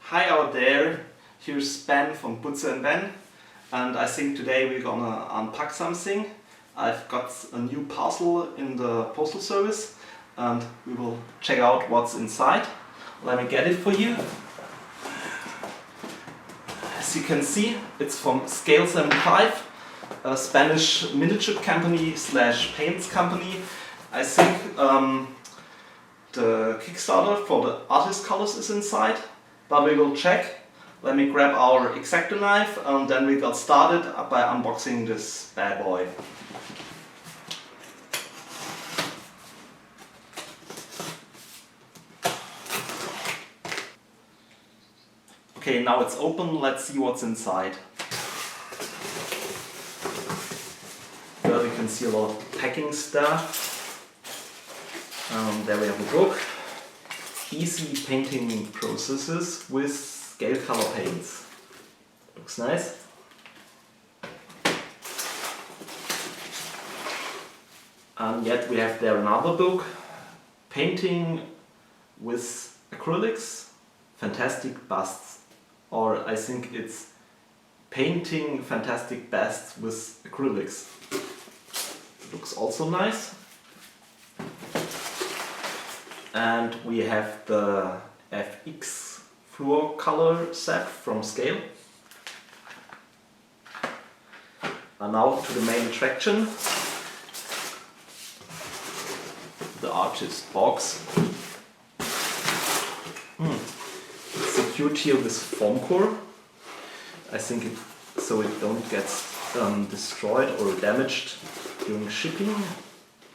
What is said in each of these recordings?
Hi out there, here's Ben from Butzer and Ben, and I think today we're gonna unpack something. I've got a new parcel in the postal service and we will check out what's inside. Let me get it for you. As you can see, it's from Scale75, a Spanish miniature company slash paints company. I think the Kickstarter for the artist colors is inside. But we will check. Let me grab our X-Acto knife and then we got started by unboxing this bad boy. Okay, now it's open, let's see what's inside. There you can see a lot of packing stuff. There we have a book. Easy painting processes with scale color paints. Looks nice. And yet we have there another book, Painting with Acrylics, Fantastic Busts. Or I think it's Painting Fantastic Busts with Acrylics. Looks also nice. And we have the FX fluor color set from Scale. And now to the main attraction, the artist box. It's secured here with foam core. I think so it don't get destroyed or damaged during shipping.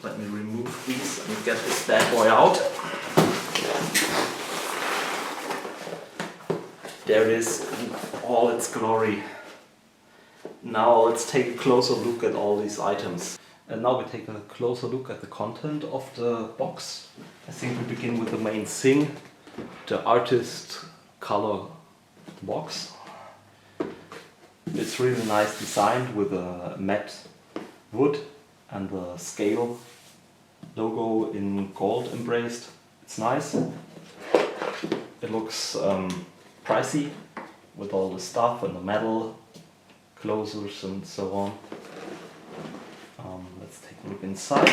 Let me remove these and get this bad boy out. There it is in all its glory. Now let's take a closer look at all these items. And now we take a closer look at the content of the box. I think we begin with the main thing, the artist color box. It's really nice designed with a matte wood and the Scale logo in gold embraced. It's nice. It looks pricey with all the stuff and the metal closures and so on. Let's take a look inside.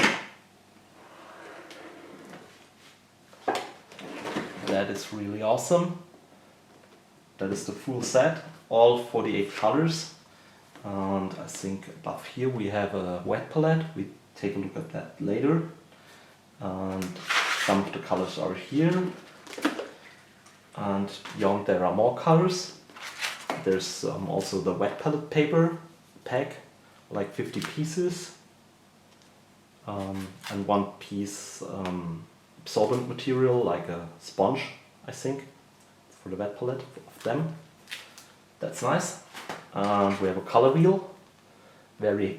That is really awesome. That is the full set, all 48 colors. And I think above here we have a wet palette. We take a look at that later. And some of the colors are here. And beyond there are more colors. There's also the wet palette paper pack, like 50 pieces. And one piece absorbent material, like a sponge, I think, for the wet palette of them. That's nice. And we have a color wheel.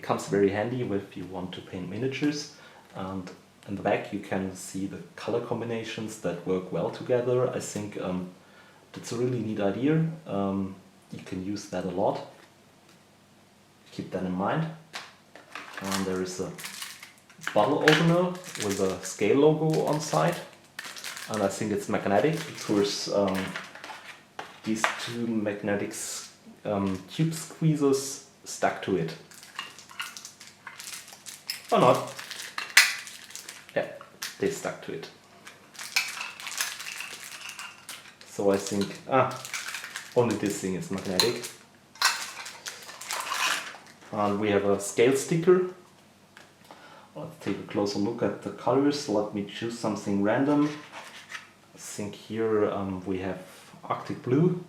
Comes very handy if you want to paint miniatures. And in the back you can see the color combinations that work well together. I think that's a really neat idea. You can use that a lot. Keep that in mind. And there is a bottle opener with a Scale logo on side. And I think it's magnetic because these two magnetic tube squeezers stuck to it. Or not. Yeah, they stuck to it. So I think, only this thing is magnetic. And we have a Scale sticker. Let's take a closer look at the colors. Let me choose something random. I think here we have Arctic Blue.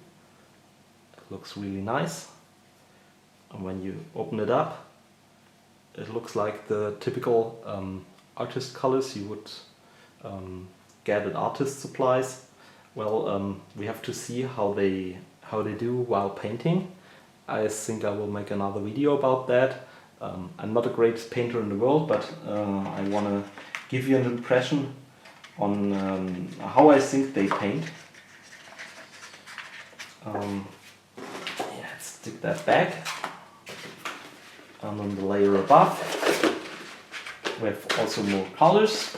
It looks really nice. And when you open it up, it looks like the typical artist colors you would get at artist supplies. Well, we have to see how they do while painting. I think I will make another video about that. I'm not a great painter in the world, but I want to give you an impression on how I think they paint. Let's stick that back. And on the layer above we have also more colors,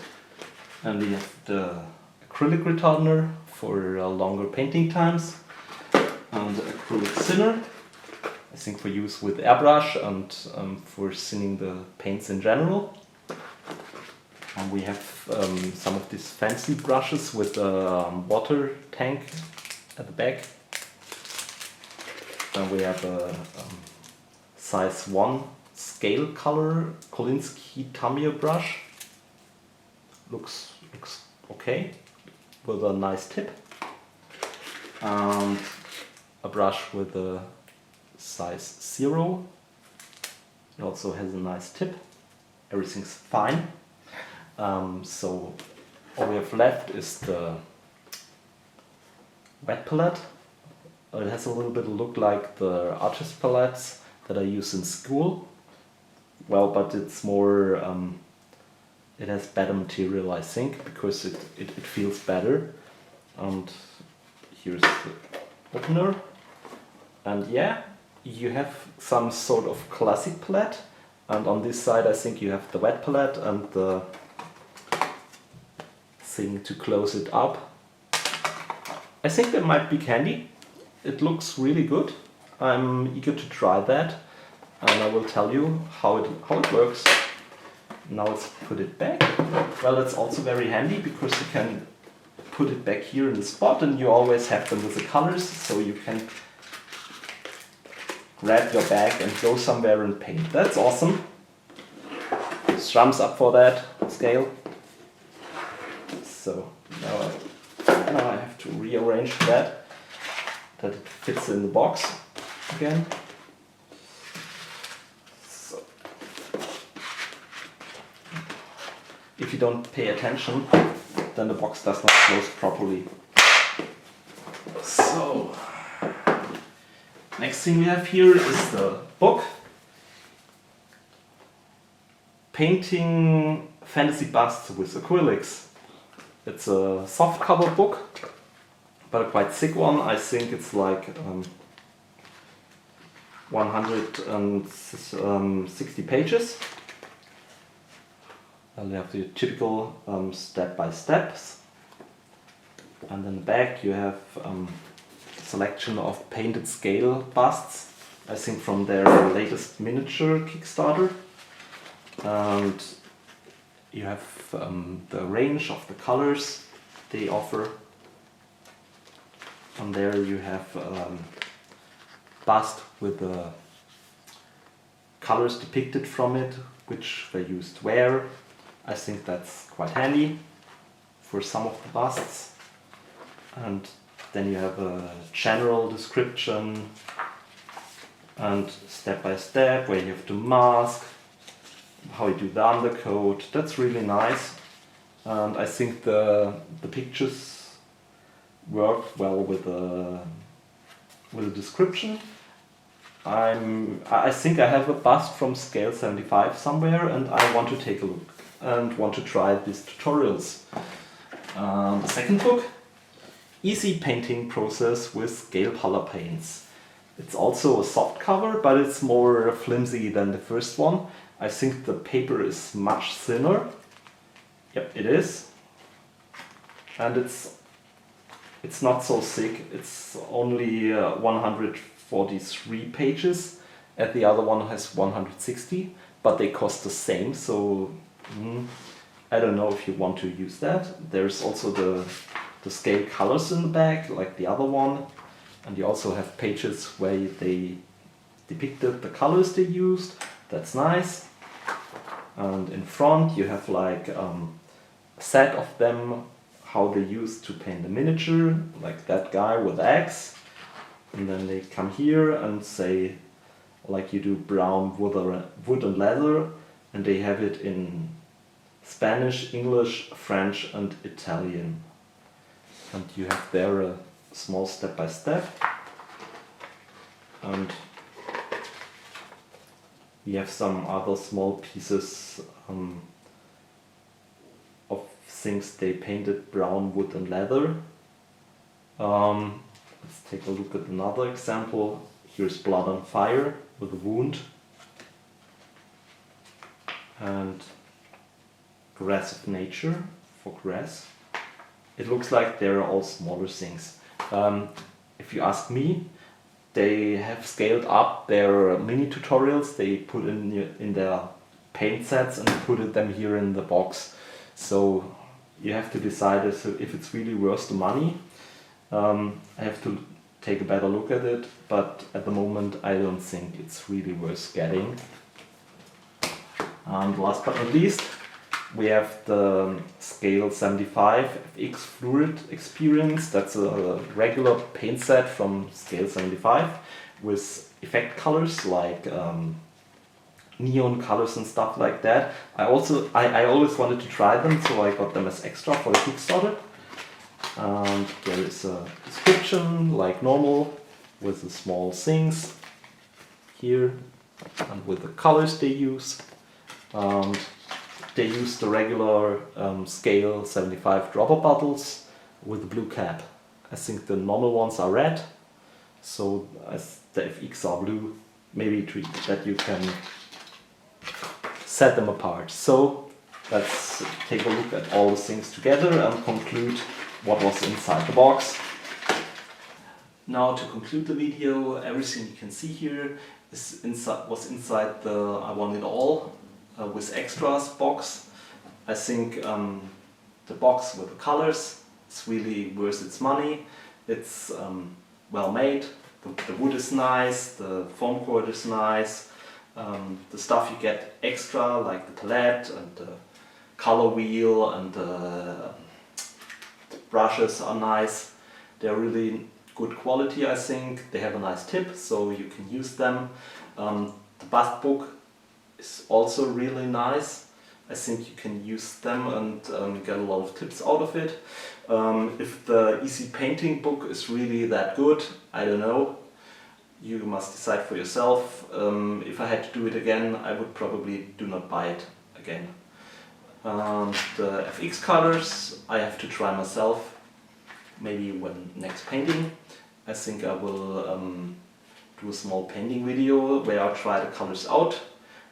and we have the acrylic retarder for longer painting times. and acrylic thinner, I think for use with airbrush and for thinning the paints in general. And we have some of these fancy brushes with a water tank at the back. And we have a size 1 scale color Kolinsky Tamiya brush. Looks okay, with a nice tip. And a brush with a size 0. It also has a nice tip. Everything's fine. So all we have left is the wet palette. It has a little bit look like the artist palettes that I use in school. Well, but it's more, it has better material, I think, because it feels better. And here's the opener. And yeah, you have some sort of classic palette. And on this side I think you have the wet palette and the thing to close it up. I think that might be handy. It looks really good. I'm eager to try that, and I will tell you how it works. Now let's put it back. Well, it's also very handy because you can put it back here in the spot, and you always have them with the colors, so you can grab your bag and go somewhere and paint. That's awesome. Thumbs up for that scale. So now I have to rearrange that it fits in the box again. So if you don't pay attention, then the box does not close properly. So next thing we have here is the book. Painting fantasy busts with acrylics. It's a soft cover book, but a quite thick one. I think it's like 160 pages. And you have the typical step-by-steps. And in the back you have a selection of painted scale busts, I think from their latest miniature Kickstarter. And you have the range of the colors they offer. And there you have bust with the colors depicted from it, which they used where. I think that's quite handy for some of the busts. And then you have a general description and step by step where you have to mask, how you do the undercoat. That's really nice. And I think the pictures work well with the description. I think I have a bust from scale75 somewhere, and I want to take a look and want to try these tutorials. The second book, Easy Painting Process with Scale Color Paints. It's also a soft cover, but it's more flimsy than the first one. I think the paper is much thinner. Yep, it is. And it's not so thick. It's only 143 pages, and the other one has 160, but they cost the same, so I don't know if you want to use that. There's also the scale colors in the back, like the other one, and you also have pages where they depicted the colors they used. That's nice. And in front you have like a set of them, how they used to paint the miniature, like that guy with axe. And then they come here and say, like you do brown wood and leather, and they have it in Spanish, English, French and Italian. And you have there a small step by step. And we have some other small pieces of things they painted brown wood and leather. Let's take a look at another example. Here's blood on fire with a wound. And grass of nature for grass. It looks like they're all smaller things. If you ask me, they have scaled up their mini tutorials they put in their paint sets and put them here in the box. So you have to decide if it's really worth the money. I have to take a better look at it, but at the moment I don't think it's really worth getting. And last but not least, we have the scale75 FX Fluid Experience. That's a regular paint set from scale75 with effect colors like neon colors and stuff like that. I always wanted to try them, so I got them as extra for the Kickstarter. And there is a description like normal with the small things here and with the colors they use. And they use the regular scale75 dropper bottles with the blue cap. I think the normal ones are red, so as the FX are blue, maybe that you can set them apart. So let's take a look at all the things together and conclude what was inside the box. Now to conclude the video, everything you can see here was inside the I Want It All with extras box. I think the box with the colors is really worth its money. It's well made, the wood is nice, the foam core is nice, the stuff you get extra like the palette and the color wheel and the brushes are nice. They're really good quality, I think. They have a nice tip, so you can use them. The bust book is also really nice. I think you can use them and get a lot of tips out of it. If the easy painting book is really that good, I don't know. You must decide for yourself. If I had to do it again, I would probably do not buy it again. The FX colors I have to try myself, maybe when next painting. I think I will do a small painting video where I try the colors out.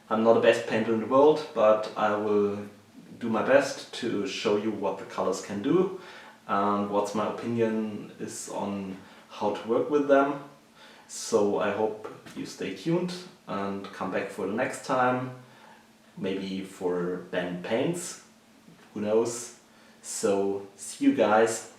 I'm not the best painter in the world, but I will do my best to show you what the colors can do and what's my opinion is on how to work with them. So I hope you stay tuned and come back for the next time, maybe for Ben Paints, who knows. So see you guys.